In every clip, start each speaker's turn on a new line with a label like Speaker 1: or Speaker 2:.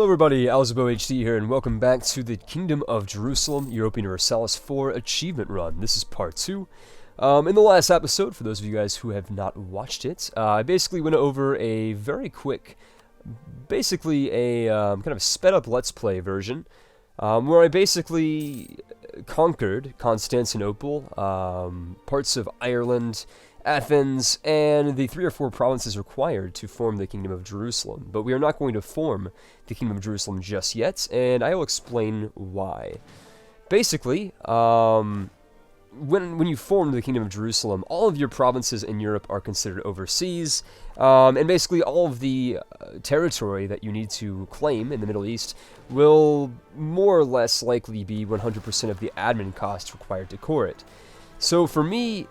Speaker 1: Hello everybody, AlzaboHD here, and welcome back to the Kingdom of Jerusalem, Europa Universalis 4 Achievement Run. This is part 2. In the last episode, for those of you guys who have not watched it, I basically went over a very quick, basically a kind of sped up Let's Play version, where I basically conquered Constantinople, parts of Ireland, Athens, and the 3 or 4 provinces required to form the Kingdom of Jerusalem. But we are not going to form the Kingdom of Jerusalem just yet, and I will explain why. Basically, when you form the Kingdom of Jerusalem, all of your provinces in Europe are considered overseas, and basically all of the territory that you need to claim in the Middle East will more or less likely be 100% of the admin costs required to core it. So for me,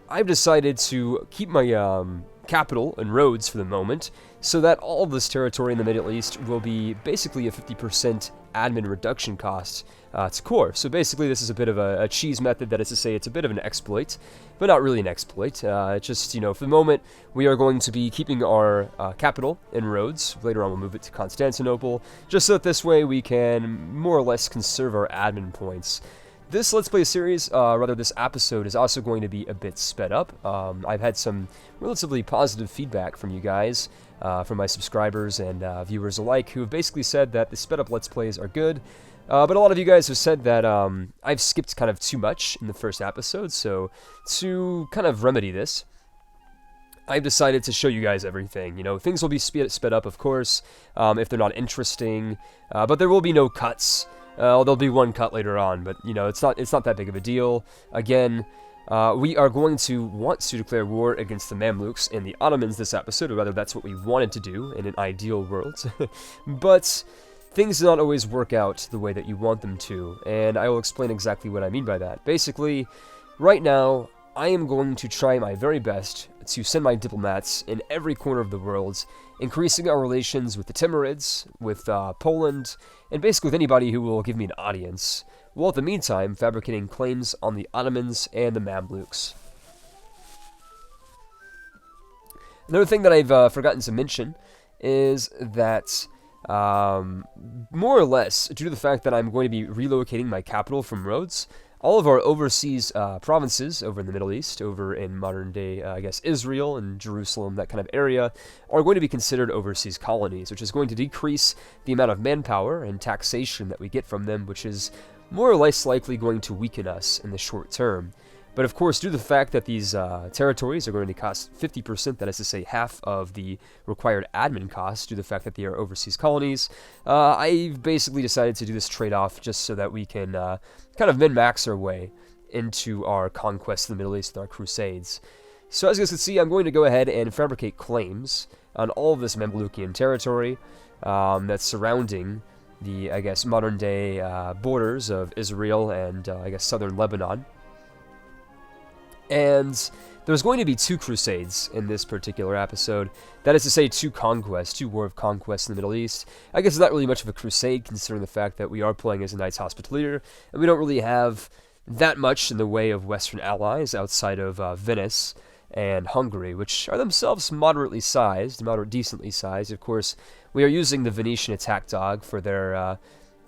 Speaker 1: I've decided to keep my capital in Rhodes for the moment, so that all of this territory in the Middle East will be basically a 50% admin reduction cost to core. So basically this is a bit of a cheese method, that is to say it's a bit of an exploit, but not really an exploit. Just, you know, for the moment we are going to be keeping our capital in Rhodes. Later on we'll move it to Constantinople, just so that this way we can more or less conserve our admin points. This Let's Play series, rather this episode, is also going to be a bit sped up. I've had some relatively positive feedback from you guys, from my subscribers and viewers alike, who have basically said that the sped up Let's Plays are good, but a lot of you guys have said that I've skipped kind of too much in the first episode, so to kind of remedy this, I've decided to show you guys everything. You know, things will be sped up, of course, if they're not interesting, but there will be no cuts. There'll be one cut later on, but you know, it's not that big of a deal. Again, we are going to want to declare war against the Mamluks and the Ottomans this episode, or rather that's what we wanted to do in an ideal world. But things do not always work out the way that you want them to, and I will explain exactly what I mean by that. Basically, right now, I am going to try my very best to send my diplomats in every corner of the world, increasing our relations with the Timurids, with Poland, and basically with anybody who will give me an audience, while at the meantime fabricating claims on the Ottomans and the Mamluks. Another thing that I've forgotten to mention is that, more or less, due to the fact that I'm going to be relocating my capital from Rhodes, all of our overseas provinces over in the Middle East, over in modern-day, I guess, Israel and Jerusalem, that kind of area, are going to be considered overseas colonies, which is going to decrease the amount of manpower and taxation that we get from them, which is more or less likely going to weaken us in the short term. But of course, due to the fact that these territories are going to cost 50%, that is to say half of the required admin costs, due to the fact that they are overseas colonies, I've basically decided to do this trade-off just so that we can kind of min-max our way into our conquest in the Middle East with our crusades. So as you guys can see, I'm going to go ahead and fabricate claims on all of this Mamlukian territory that's surrounding the, I guess, modern-day borders of Israel and, I guess, southern Lebanon. And there's going to be 2 crusades in this particular episode. That is to say, 2 conquests, 2 war of conquest in the Middle East. I guess it's not really much of a crusade, considering the fact that we are playing as a Knights Hospitalier, and we don't really have that much in the way of Western allies outside of Venice and Hungary, which are themselves moderately decently sized. Of course, we are using the Venetian attack dog for their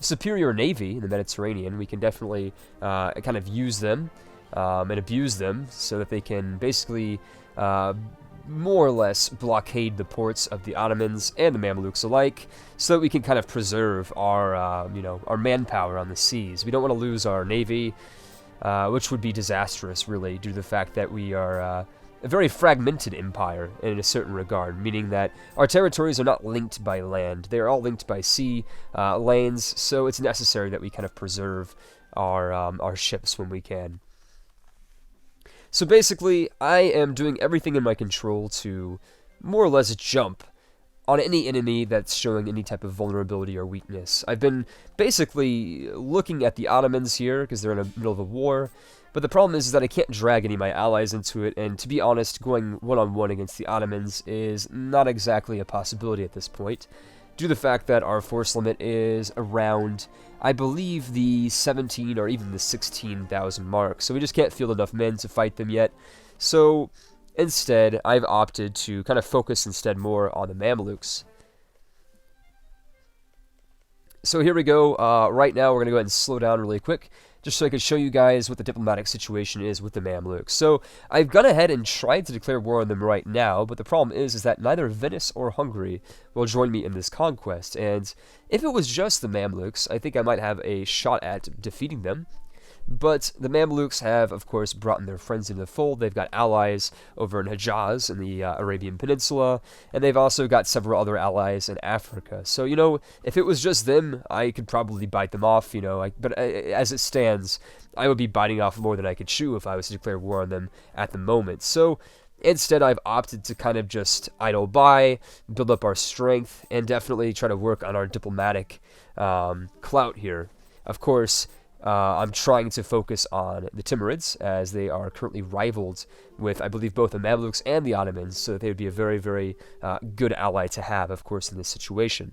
Speaker 1: superior navy in the Mediterranean. We can definitely kind of use them and abuse them so that they can basically more or less blockade the ports of the Ottomans and the Mamluks alike, so that we can kind of preserve our, you know, our manpower on the seas. We don't want to lose our navy, which would be disastrous, really, due to the fact that we are a very fragmented empire in a certain regard, meaning that our territories are not linked by land. They are all linked by sea lanes, so it's necessary that we kind of preserve our ships when we can. So basically, I am doing everything in my control to more or less jump on any enemy that's showing any type of vulnerability or weakness. I've been basically looking at the Ottomans here, because they're in the middle of a war, but the problem is that I can't drag any of my allies into it, and to be honest, going one-on-one against the Ottomans is not exactly a possibility at this point, due to the fact that our force limit is around, I believe, the 17 or even the 16,000 mark, so we just can't field enough men to fight them yet. So instead, I've opted to kind of focus instead more on the Mamluks. So here we go. Right now, we're going to go ahead and slow down really quick, just so I can show you guys what the diplomatic situation is with the Mamluks. So I've gone ahead and tried to declare war on them right now, but the problem is that neither Venice or Hungary will join me in this conquest. And if it was just the Mamluks, I think I might have a shot at defeating them. But the Mamluks have, of course, brought in their friends into the fold. They've got allies over in Hejaz in the Arabian Peninsula, and they've also got several other allies in Africa. So, you know, if it was just them, I could probably bite them off, you know. But as it stands, I would be biting off more than I could chew if I was to declare war on them at the moment. So instead, I've opted to kind of just idle by, build up our strength, and definitely try to work on our diplomatic clout here. Of course, I'm trying to focus on the Timurids, as they are currently rivaled with, I believe, both the Mamluks and the Ottomans, so that they would be a very, very good ally to have, of course, in this situation.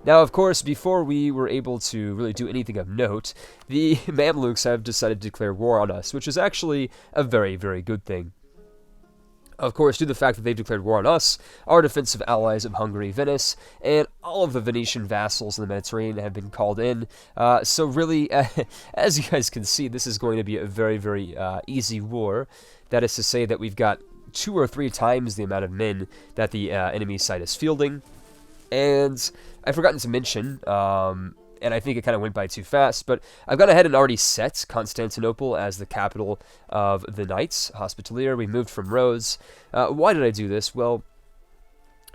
Speaker 1: Now, of course, before we were able to really do anything of note, the Mamluks have decided to declare war on us, which is actually a very, very good thing. Of course, due to the fact that they've declared war on us, our defensive allies of Hungary, Venice, and all of the Venetian vassals in the Mediterranean have been called in. So really, as you guys can see, this is going to be a very, very easy war. That is to say that we've got 2 or 3 times the amount of men that the enemy side is fielding. And I've forgotten to mention, and I think it kind of went by too fast, but I've gone ahead and already set Constantinople as the capital of the Knights Hospitalier. We moved from Rhodes. Why did I do this? Well,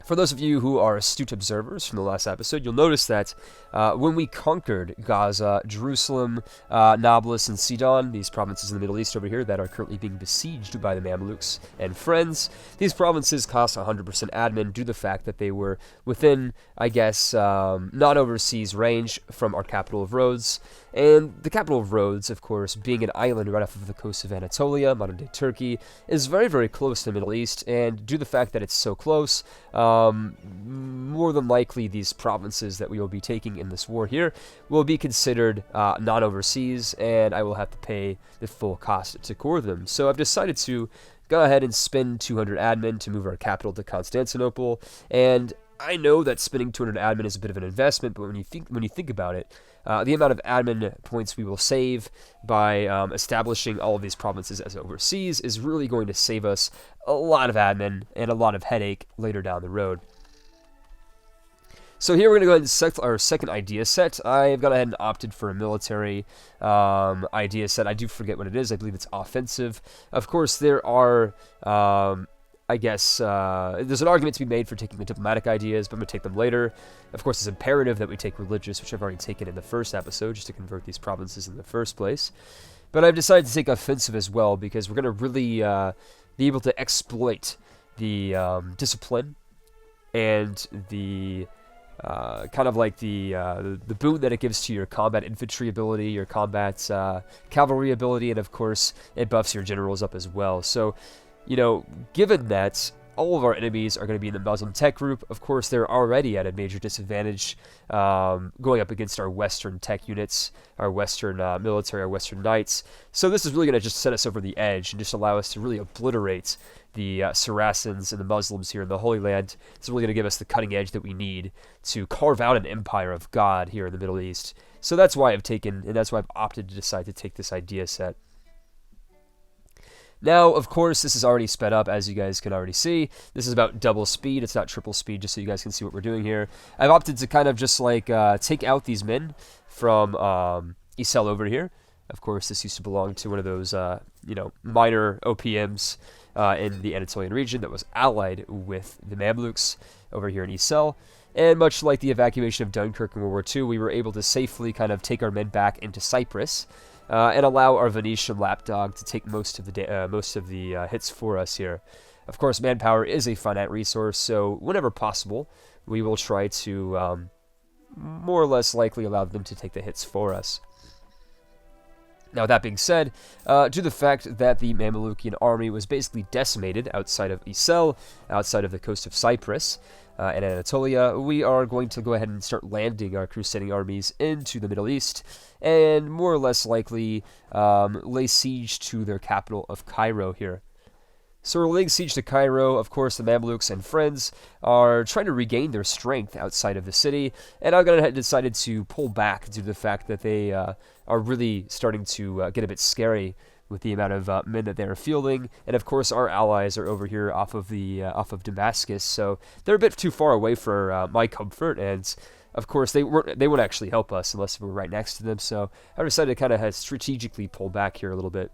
Speaker 1: for those of you who are astute observers from the last episode, you'll notice that when we conquered Gaza, Jerusalem, Nablus, and Sidon, these provinces in the Middle East over here that are currently being besieged by the Mamluks and friends, these provinces cost 100% admin due to the fact that they were within, I guess, non-overseas range from our capital of Rhodes. And the capital of Rhodes, of course, being an island right off of the coast of Anatolia, modern-day Turkey, is very, very close to the Middle East, and due to the fact that it's so close, more than likely these provinces that we will be taking in this war here will be considered non-overseas, and I will have to pay the full cost to core them. So I've decided to go ahead and spend 200 admin to move our capital to Constantinople, and I know that spending 200 admin is a bit of an investment, but when you think about it, the amount of admin points we will save by establishing all of these provinces as overseas is really going to save us a lot of admin and a lot of headache later down the road. So here we're going to go ahead and select our second idea set. I've gone ahead and opted for a military idea set. I do forget what it is. I believe it's offensive. Of course, there are I guess there's an argument to be made for taking the diplomatic ideas, but I'm going to take them later. Of course, it's imperative that we take religious, which I've already taken in the first episode, just to convert these provinces in the first place. But I've decided to take offensive as well, because we're going to really be able to exploit the discipline and the kind of like the boon that it gives to your combat infantry ability, your combat cavalry ability, and of course, it buffs your generals up as well. So, you know, given that all of our enemies are going to be in the Muslim tech group, of course, they're already at a major disadvantage going up against our Western tech units, our Western military, our Western knights. So this is really going to just set us over the edge and just allow us to really obliterate the Saracens and the Muslims here in the Holy Land. It's really going to give us the cutting edge that we need to carve out an empire of God here in the Middle East. So that's why I've taken, and that's why I've opted to decide to take this idea set. Now, of course, this is already sped up, as you guys can already see. This is about double speed. It's not triple speed, just so you guys can see what we're doing here. I've opted to kind of just like take out these men from Isel over here. Of course, this used to belong to one of those, you know, minor OPMs in the Anatolian region that was allied with the Mamluks over here in Isel. And much like the evacuation of Dunkirk in World War II, we were able to safely kind of take our men back into Cyprus. And allow our Venetian lapdog to take most of the hits for us here. Of course, manpower is a finite resource, so whenever possible, we will try to more or less likely allow them to take the hits for us. Now, that being said, due to the fact that the Mamlukian army was basically decimated outside of Isel, outside of the coast of Cyprus, and Anatolia, we are going to go ahead and start landing our crusading armies into the Middle East, and more or less likely lay siege to their capital of Cairo here. So we're laying siege to Cairo. Of course, the Mamluks and friends are trying to regain their strength outside of the city, and I've decided to pull back due to the fact that they are really starting to get a bit scary with the amount of men that they are fielding. And of course, our allies are over here off of Damascus, so they're a bit too far away for my comfort. And of course, they won't actually help us unless we're right next to them. So I decided to kind of strategically pull back here a little bit.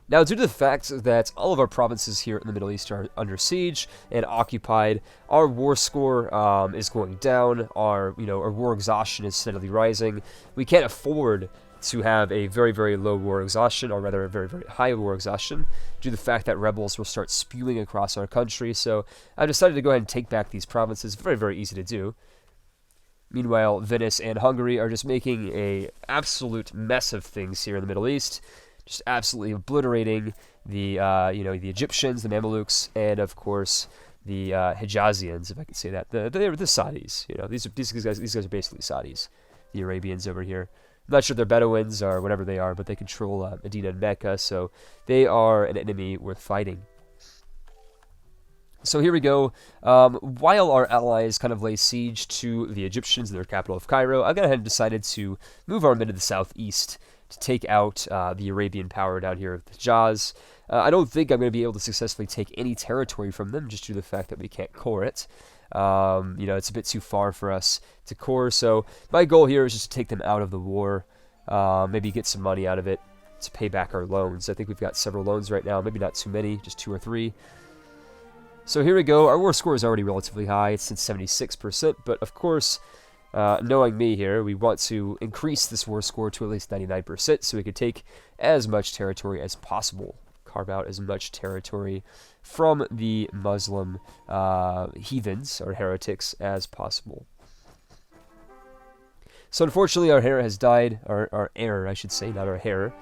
Speaker 1: Now, due to the fact that all of our provinces here in the Middle East are under siege and occupied, our war score is going down. Our war exhaustion is steadily rising. We can't afford to have a very, very low war exhaustion, or rather a very, very high war exhaustion, due to the fact that rebels will start spewing across our country. So I've decided to go ahead and take back these provinces. Very, very easy to do. Meanwhile, Venice and Hungary are just making an absolute mess of things here in the Middle East. Just absolutely obliterating the the Egyptians, the Mamluks, and of course the Hijazians, if I can say that. The Saudis. These guys are basically Saudis, the Arabians over here. I'm not sure they're Bedouins or whatever they are, but they control Medina and Mecca, so they are an enemy worth fighting. So here we go. While our allies kind of lay siege to the Egyptians in their capital of Cairo, I've gone ahead and decided to move our men to the southeast to take out the Arabian power down here of the Hijaz. I don't think I'm going to be able to successfully take any territory from them, just due to the fact that we can't core it. It's a bit too far for us to core, so my goal here is just to take them out of the war, maybe get some money out of it to pay back our loans. I think we've got several loans right now, maybe not too many, just 2 or 3. So here we go. Our war score is already relatively high. It's at 76%, but of course, knowing me here, we want to increase this war score to at least 99% so we can take as much territory as possible, carve out as much territory from the Muslim heathens or heretics as possible. So unfortunately, our heir has died, our heir, I should say, not our hair.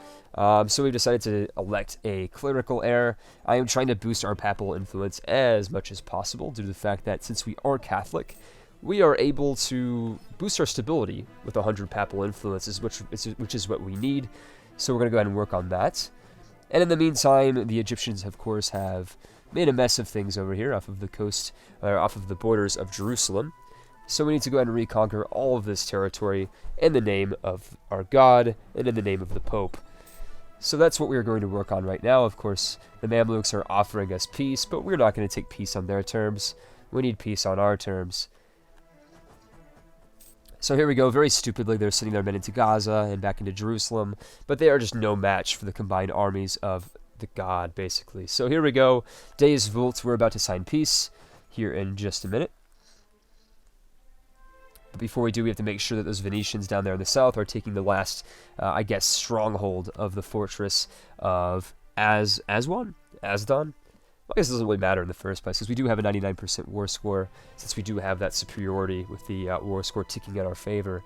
Speaker 1: So we've decided to elect a clerical heir. I am trying to boost our papal influence as much as possible due to the fact that since we are Catholic, we are able to boost our stability with 100 papal influences, which is what we need. So we're going to go ahead and work on that. And in the meantime, the Egyptians, of course, have made a mess of things over here off of the coast, or off of the borders of Jerusalem. So we need to go ahead and reconquer all of this territory in the name of our God and in the name of the Pope. So that's what we're going to work on right now. Of course, the Mamluks are offering us peace, but we're not going to take peace on their terms. We need peace on our terms. So here we go. Very stupidly, they're sending their men into Gaza and back into Jerusalem, but they are just no match for the combined armies of the God, basically. So here we go. Deus Vult. We're about to sign peace here in just a minute. But before we do, we have to make sure that those Venetians down there in the south are taking the last, stronghold of the fortress of Aswan? Asdon? I guess it doesn't really matter in the first place, because we do have a 99% war score, since we do have that superiority with the war score ticking in our favor.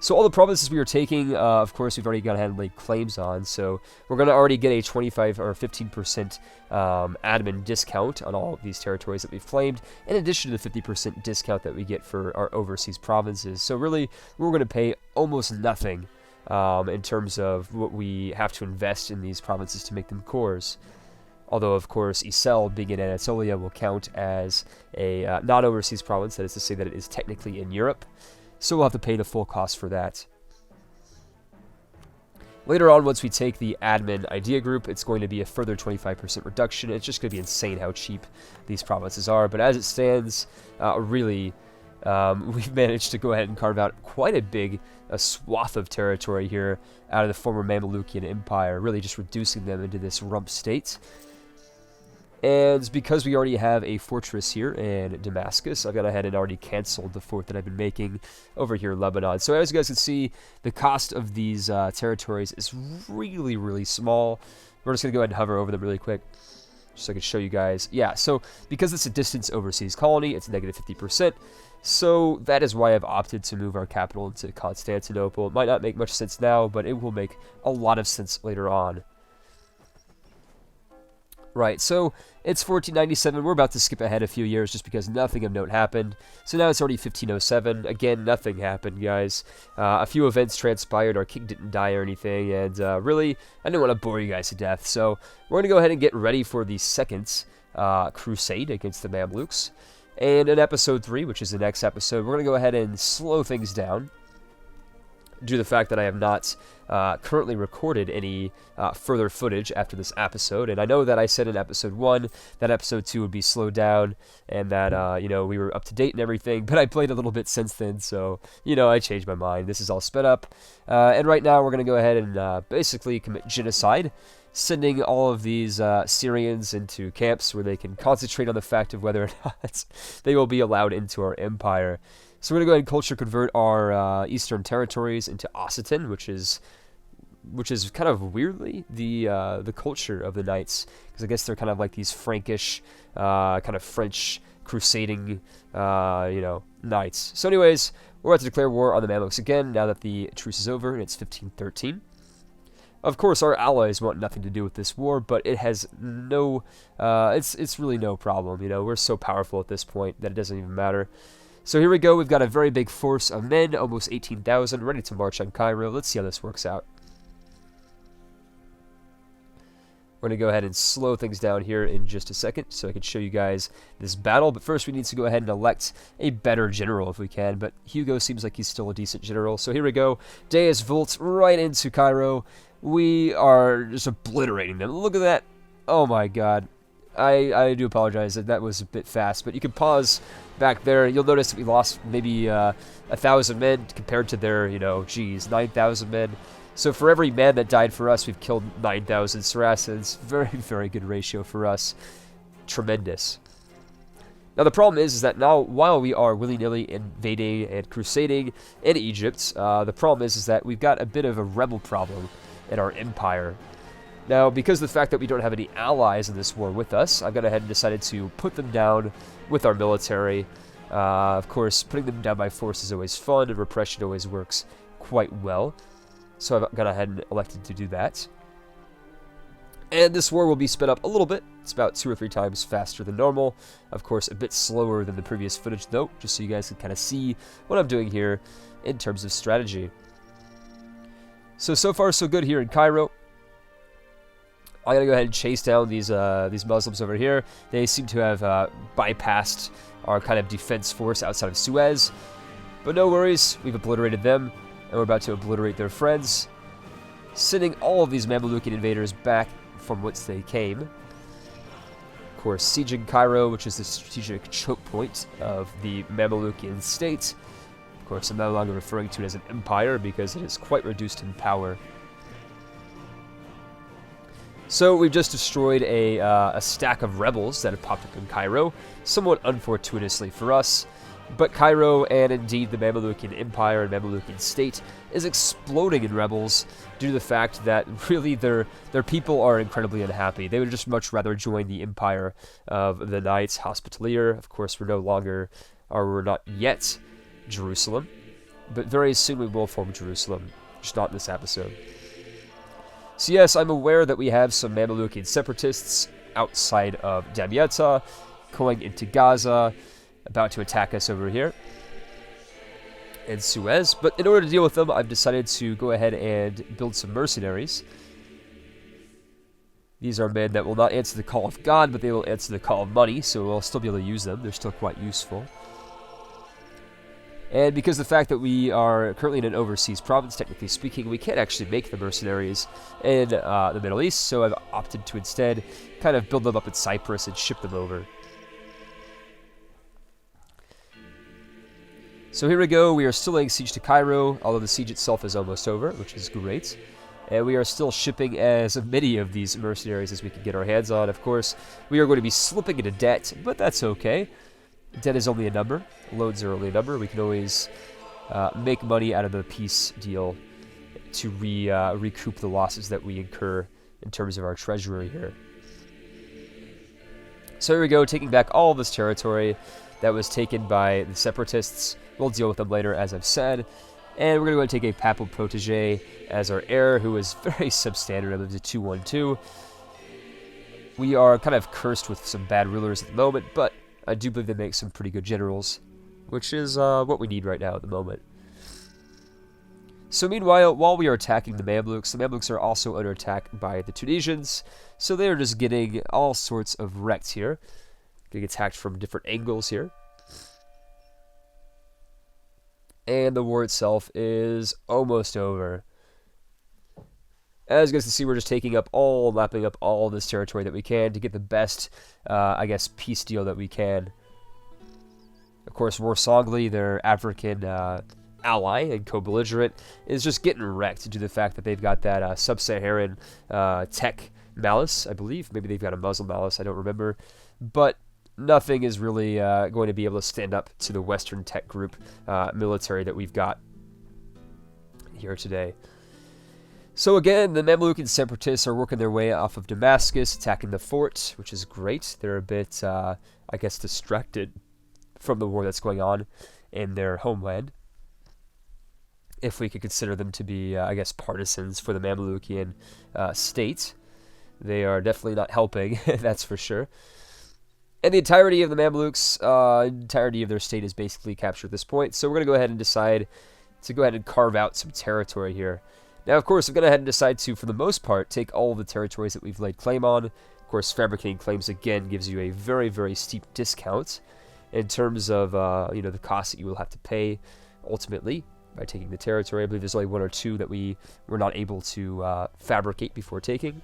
Speaker 1: So all the provinces we are taking, of course, we've already gone ahead and laid claims on, so we're going to already get a 25 or 15% admin discount on all of these territories that we've claimed, in addition to the 50% discount that we get for our overseas provinces. So really, we're going to pay almost nothing in terms of what we have to invest in these provinces to make them cores. Although, of course, Isel, being in Anatolia, will count as a non-overseas province, that is to say that it is technically in Europe. So we'll have to pay the full cost for that. Later on, once we take the admin idea group, it's going to be a further 25% reduction. It's just going to be insane how cheap these provinces are. But as it stands, we've managed to go ahead and carve out quite a big swath of territory here out of the former Mamlukian Empire, really just reducing them into this rump state. And because we already have a fortress here in Damascus, I've gone ahead and already canceled the fort that I've been making over here in Lebanon. So as you guys can see, the cost of these territories is really, really small. We're just going to go ahead and hover over them really quick, just so I can show you guys. Yeah, so because it's a distance overseas colony, it's negative 50%. So that is why I've opted to move our capital into Constantinople. It might not make much sense now, but it will make a lot of sense later on. Right, so it's 1497. We're about to skip ahead a few years just because nothing of note happened. So now it's already 1507. Again, nothing happened, guys. A few events transpired. Our king didn't die or anything, and really, I didn't want to bore you guys to death. So we're going to go ahead and get ready for the second crusade against the Mamluks. And in episode 3, which is the next episode, we're going to go ahead and slow things down due to the fact that I have not currently recorded any further footage after this episode. And I know that I said in episode 1 that episode 2 would be slowed down and that, you know, we were up to date and everything, but I played a little bit since then, so, you know, I changed my mind. This is all sped up. And right now we're going to go ahead and basically commit genocide, sending all of these Syrians into camps where they can concentrate on the fact of whether or not they will be allowed into our empire. So we're going to go ahead and culture convert our eastern territories into Occitan, which is kind of weirdly the culture of the knights, because I guess they're kind of like these Frankish, kind of French crusading, you know, knights. So anyways, we're about to declare war on the Mamluks again now that the truce is over and it's 1513. Of course, our allies want nothing to do with this war, but it has no, it's really no problem. You know, we're so powerful at this point that it doesn't even matter. So here we go. We've got a very big force of men, almost 18,000, ready to march on Cairo. Let's see how this works out. We're going to go ahead and slow things down here in just a second so I can show you guys this battle. But first we need to go ahead and elect a better general if we can. But Hugo seems like he's still a decent general. So here we go. Deus Vult right into Cairo. We are just obliterating them. Look at that. Oh my god. I do apologize that was a bit fast, but you can pause back there. You'll notice that we lost maybe 1,000 men compared to their, you know, geez, 9,000 men. So for every man that died for us, we've killed 9,000 Saracens. Very, very good ratio for us. Tremendous. Now the problem is that now, while we are willy-nilly invading and crusading in Egypt, the problem is that we've got a bit of a rebel problem in our empire. Now, because of the fact that we don't have any allies in this war with us, I've gone ahead and decided to put them down with our military. Of course, putting them down by force is always fun, and repression always works quite well. So I've gone ahead and elected to do that. And this war will be sped up a little bit. It's about 2 or 3 times faster than normal. Of course, a bit slower than the previous footage, though, just so you guys can kind of see what I'm doing here in terms of strategy. So far, so good here in Cairo. I'm going to go ahead and chase down these Muslims over here. They seem to have bypassed our kind of defense force outside of Suez. But no worries, we've obliterated them, and we're about to obliterate their friends, sending all of these Mamlukian invaders back from whence they came. Of course, sieging Cairo, which is the strategic choke point of the Mamlukian state. Of course, I'm no longer referring to it as an empire because it is quite reduced in power. So we've just destroyed a stack of rebels that have popped up in Cairo, somewhat unfortuitously for us. But Cairo, and indeed the Mamlukian Empire and Mamlukian state, is exploding in rebels due to the fact that really their people are incredibly unhappy. They would just much rather join the empire of the Knights Hospitalier. Of course, we're no longer, or we're not yet, Jerusalem. But very soon we will form Jerusalem, just not in this episode. So yes, I'm aware that we have some Mamlukian separatists outside of Damietta, going into Gaza, about to attack us over here in Suez. But in order to deal with them, I've decided to go ahead and build some mercenaries. These are men that will not answer the call of God, but they will answer the call of money, so we'll still be able to use them. They're still quite useful. And because of the fact that we are currently in an overseas province, technically speaking, we can't actually make the mercenaries in the Middle East, so I've opted to instead kind of build them up in Cyprus and ship them over. So here we go, we are still laying siege to Cairo, although the siege itself is almost over, which is great. And we are still shipping as many of these mercenaries as we can get our hands on. Of course, we are going to be slipping into debt, but that's okay. Debt is only a number. Loans are only a number. We can always make money out of the peace deal to recoup the losses that we incur in terms of our treasury here. So here we go, taking back all of this territory that was taken by the separatists. We'll deal with them later, as I've said. And we're going to go take a papal protege as our heir, who is very substandard. I live to 212. We are kind of cursed with some bad rulers at the moment, but I do believe they make some pretty good generals, which is what we need right now at the moment. So meanwhile, while we are attacking the Mamluks are also under attack by the Tunisians, so they are just getting all sorts of wrecked here. Getting attacked from different angles here. And the war itself is almost over. As you guys can see, we're just lapping up all this territory that we can to get the best, I guess, peace deal that we can. Of course, Warsongli, their African ally and co-belligerent, is just getting wrecked due to the fact that they've got that sub-Saharan tech malice, I believe. Maybe they've got a Muslim malice, I don't remember. But nothing is really going to be able to stand up to the Western tech group military that we've got here today. So again, the Mamluk and separatists are working their way off of Damascus, attacking the fort, which is great. They're a bit, I guess, distracted from the war that's going on in their homeland, if we could consider them to be, I guess, partisans for the Mamlukian state. They are definitely not helping, that's for sure. And the entirety of the Mamluks, entirety of their state is basically captured at this point. So we're going to go ahead and decide to go ahead and carve out some territory here. Now, of course, I'm going to go ahead and decide to, for the most part, take all of the territories that we've laid claim on. Of course, fabricating claims, again, gives you a very, very steep discount in terms of, you know, the cost that you will have to pay, ultimately, by taking the territory. I believe there's only one or two that we were not able to fabricate before taking.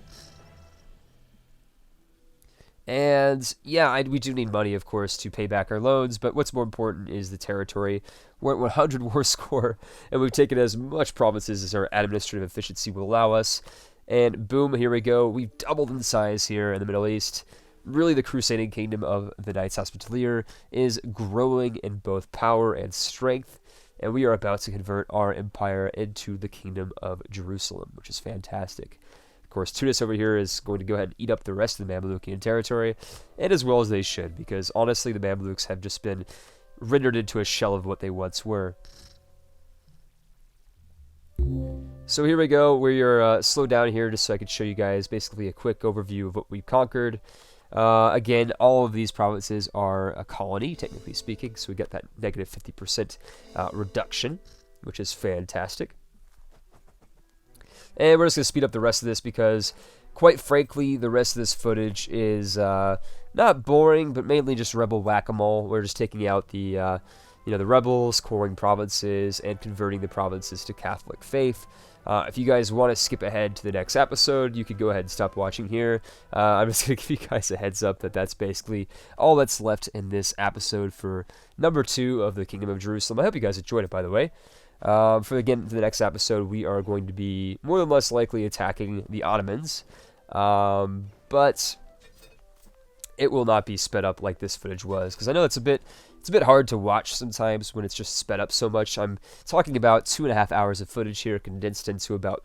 Speaker 1: And, yeah, we do need money, of course, to pay back our loans, but what's more important is the territory. We're at 100 war score, and we've taken as much provinces as our administrative efficiency will allow us. And boom, here we go. We've doubled in size here in the Middle East. Really, the crusading kingdom of the Knights Hospitalier is growing in both power and strength, and we are about to convert our empire into the Kingdom of Jerusalem, which is fantastic. Of course, Tunis over here is going to go ahead and eat up the rest of the Mamlukian territory, and as well as they should, because honestly, the Mamluks have just been rendered into a shell of what they once were. So here we go. We're slowed down here just so I could show you guys basically a quick overview of what we've conquered. Again, all of these provinces are a colony, technically speaking, so we got that negative 50% reduction, which is fantastic. And we're just going to speed up the rest of this because, quite frankly, the rest of this footage is not boring, but mainly just rebel whack-a-mole. We're just taking out the, you know, the rebels, coring provinces, and converting the provinces to Catholic faith. If you guys want to skip ahead to the next episode, you could go ahead and stop watching here. I'm just going to give you guys a heads up that that's basically all that's left in this episode for number 2 of the Kingdom of Jerusalem. I hope you guys enjoyed it, by the way. For the next episode, we are going to be more than less likely attacking the Ottomans, but it will not be sped up like this footage was, because I know it's a bit hard to watch sometimes when it's just sped up so much. I'm talking about 2.5 hours of footage here, condensed into about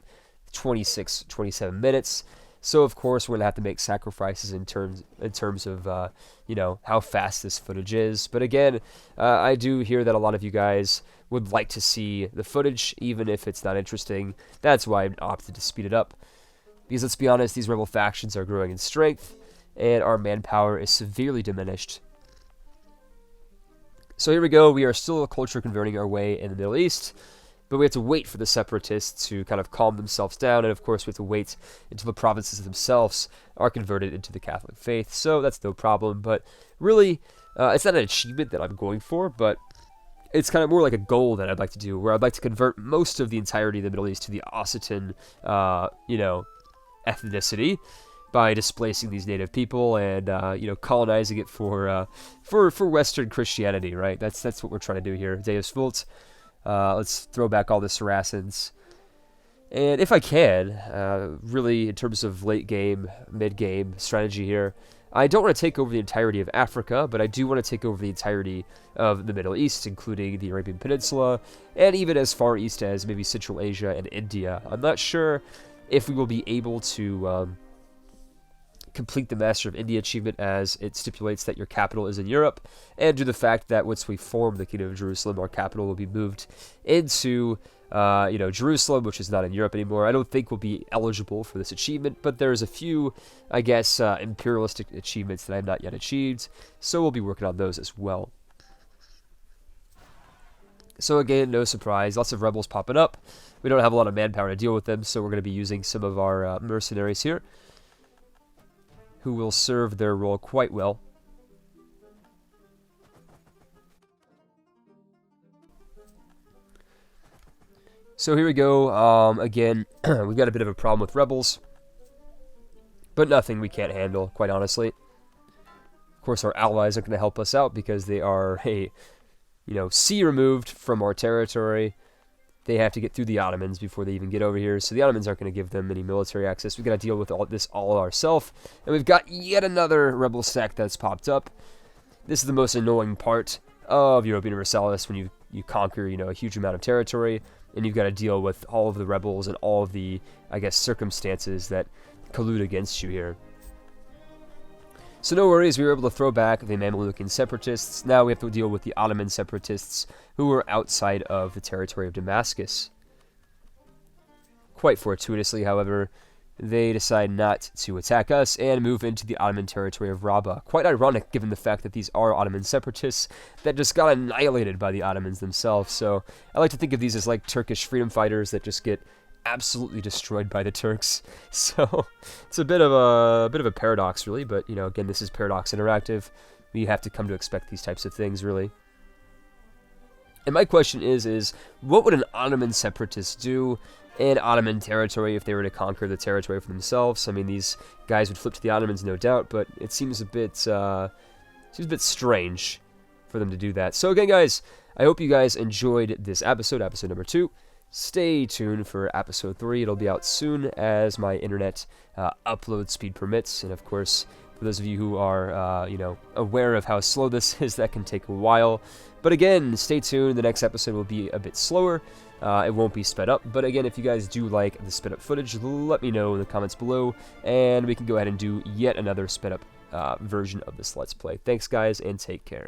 Speaker 1: 27 minutes. So of course we're gonna have to make sacrifices in terms of you know, how fast this footage is. But again, I do hear that a lot of you guys would like to see the footage, even if it's not interesting. That's why I opted to speed it up. Because let's be honest, these rebel factions are growing in strength, and our manpower is severely diminished. So here we go. We are still culture converting our way in the Middle East, but we have to wait for the separatists to kind of calm themselves down, and of course we have to wait until the provinces themselves are converted into the Catholic faith. So that's no problem, but really, it's not an achievement that I'm going for, but it's kind of more like a goal that I'd like to do, where I'd like to convert most of the entirety of the Middle East to the Occitan, you know, ethnicity, by displacing these native people and you know, colonizing it for Western Christianity, right? That's what we're trying to do here. Deus Vult. Let's throw back all the Saracens, and if I can, really in terms of late game, mid game strategy here, I don't want to take over the entirety of Africa, but I do want to take over the entirety of the Middle East, including the Arabian Peninsula, and even as far east as maybe Central Asia and India. I'm not sure if we will be able to complete the Master of India achievement, as it stipulates that your capital is in Europe, and due to the fact that once we form the Kingdom of Jerusalem, our capital will be moved into Jerusalem, which is not in Europe anymore. I don't think we'll be eligible for this achievement, but there's a few, I guess, imperialistic achievements that I have not yet achieved, so we'll be working on those as well. So again, no surprise, lots of rebels popping up. We don't have a lot of manpower to deal with them, so we're going to be using some of our mercenaries here, who will serve their role quite well. So here we go. Again, we've got a bit of a problem with rebels, but nothing we can't handle, quite honestly. Of course, our allies are going to help us out because they are a, sea removed from our territory. They have to get through the Ottomans before they even get over here, so the Ottomans aren't going to give them any military access. We've got to deal with all this all ourselves, and we've got yet another rebel sect that's popped up. This is the most annoying part of Europa Universalis when you conquer, a huge amount of territory, and you've got to deal with all of the rebels and all of the, I guess, circumstances that collude against you here. So no worries, we were able to throw back the Mamlukan separatists. Now we have to deal with the Ottoman separatists who are outside of the territory of Damascus. Quite fortuitously, however, they decide not to attack us and move into the Ottoman territory of Rabba. Quite ironic given the fact that these are Ottoman separatists that just got annihilated by the Ottomans themselves. So I like to think of these as like Turkish freedom fighters that just get absolutely destroyed by the Turks. So it's a bit of a paradox, really, but again, this is Paradox Interactive. We have to come to expect these types of things, really. And my question is what would an Ottoman separatist do in Ottoman territory if they were to conquer the territory for themselves? I mean, these guys would flip to the Ottomans, no doubt, but it seems a bit strange for them to do that. So again, guys, I hope you guys enjoyed this episode number 2. Stay tuned for episode 3. It'll be out soon as my internet upload speed permits, and of course, for those of you who are aware of how slow this is, that can take a while. But again, stay tuned. The next episode will be a bit slower. It won't be sped up, but again, if you guys do like the sped up footage, let me know in the comments below, and we can go ahead and do yet another sped up version of this Let's Play. Thanks, guys, and take care.